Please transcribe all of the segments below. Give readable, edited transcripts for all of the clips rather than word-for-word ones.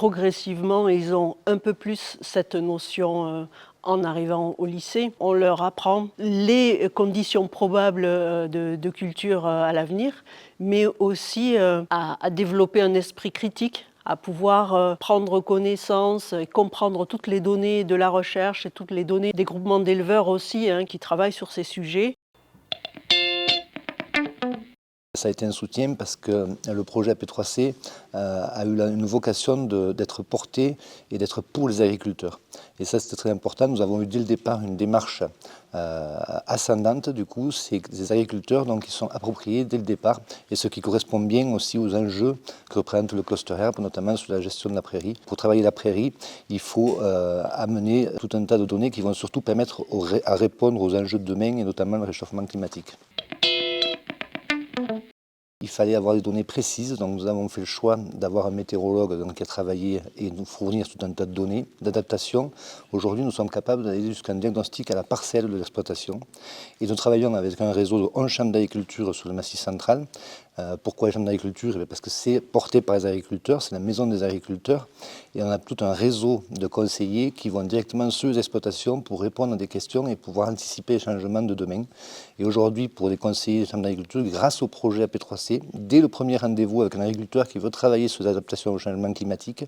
progressivement, ils ont un peu plus cette notion en arrivant au lycée. On leur apprend les conditions probables de culture à l'avenir, mais aussi à développer un esprit critique, à pouvoir prendre connaissance et comprendre toutes les données de la recherche et toutes les données des groupements d'éleveurs aussi qui travaillent sur ces sujets. Ça a été un soutien parce que le projet AP3C a eu une vocation d'être porté et d'être pour les agriculteurs. Et ça, c'était très important. Nous avons eu dès le départ une démarche ascendante. Du coup, c'est des agriculteurs donc, qui sont appropriés dès le départ, et ce qui correspond bien aussi aux enjeux que représente le cluster herbe, notamment sur la gestion de la prairie. Pour travailler la prairie, il faut amener tout un tas de données qui vont surtout permettre à répondre aux enjeux de demain, et notamment le réchauffement climatique. Il fallait avoir des données précises, donc nous avons fait le choix d'avoir un météorologue qui a travaillé et nous fournir tout un tas de données d'adaptation. Aujourd'hui, nous sommes capables d'aller jusqu'à un diagnostic à la parcelle de l'exploitation. Et nous travaillons avec un réseau de 11 chambres d'agriculture sur le Massif central. Pourquoi les chambres d'agriculture? Parce que c'est porté par les agriculteurs, c'est la maison des agriculteurs. Et on a tout un réseau de conseillers qui vont directement sur les exploitations pour répondre à des questions et pouvoir anticiper les changements de demain. Et aujourd'hui, pour les conseillers des chambres d'agriculture, grâce au projet AP3C, dès le premier rendez-vous avec un agriculteur qui veut travailler sur l'adaptation au changement climatique,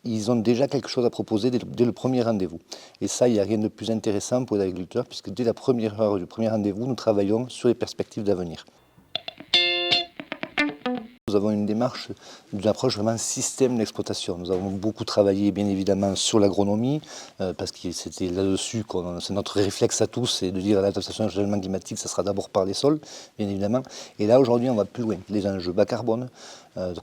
ils ont déjà quelque chose à proposer dès le premier rendez-vous. Et ça, il n'y a rien de plus intéressant pour les agriculteurs, puisque dès la première heure du premier rendez-vous, nous travaillons sur les perspectives d'avenir. Nous avons une démarche d'une approche vraiment système d'exploitation. Nous avons beaucoup travaillé bien évidemment sur l'agronomie, parce que c'était là-dessus, c'est notre réflexe à tous, c'est de dire l'adaptation au changement climatique, ça sera d'abord par les sols, bien évidemment. Et là aujourd'hui on va plus loin, les enjeux bas carbone,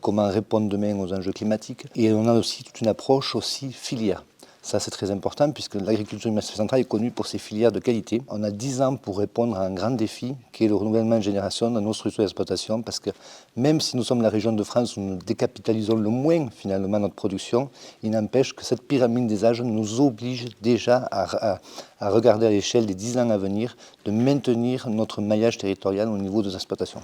comment répondre demain aux enjeux climatiques. Et on a aussi toute une approche aussi filière. Ça, c'est très important puisque l'agriculture du Massif central est connue pour ses filières de qualité. On a 10 ans pour répondre à un grand défi qui est le renouvellement de génération dans nos structures d'exploitation, parce que même si nous sommes la région de France où nous décapitalisons le moins finalement notre production, il n'empêche que cette pyramide des âges nous oblige déjà à regarder à l'échelle des 10 ans à venir de maintenir notre maillage territorial au niveau des exploitations.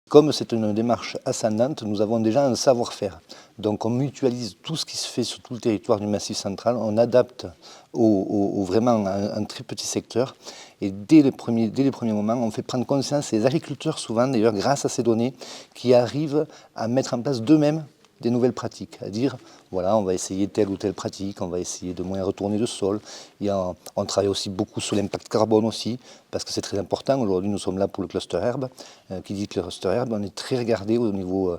Comme c'est une démarche ascendante, nous avons déjà un savoir-faire. Donc on mutualise tout ce qui se fait sur tout le territoire du Massif central, on adapte vraiment un très petit secteur. Et dès les premiers moments, on fait prendre conscience, les agriculteurs souvent d'ailleurs, grâce à ces données, qui arrivent à mettre en place d'eux-mêmes des nouvelles pratiques, à dire voilà, on va essayer telle ou telle pratique, on va essayer de moins retourner le sol. On travaille aussi beaucoup sur l'impact carbone aussi, parce que c'est très important. Aujourd'hui, nous sommes là pour le cluster herbe. Qui dit cluster herbe, on est très regardé au niveau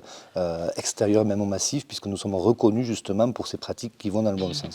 extérieur, même au massif, puisque nous sommes reconnus justement pour ces pratiques qui vont dans le bon sens.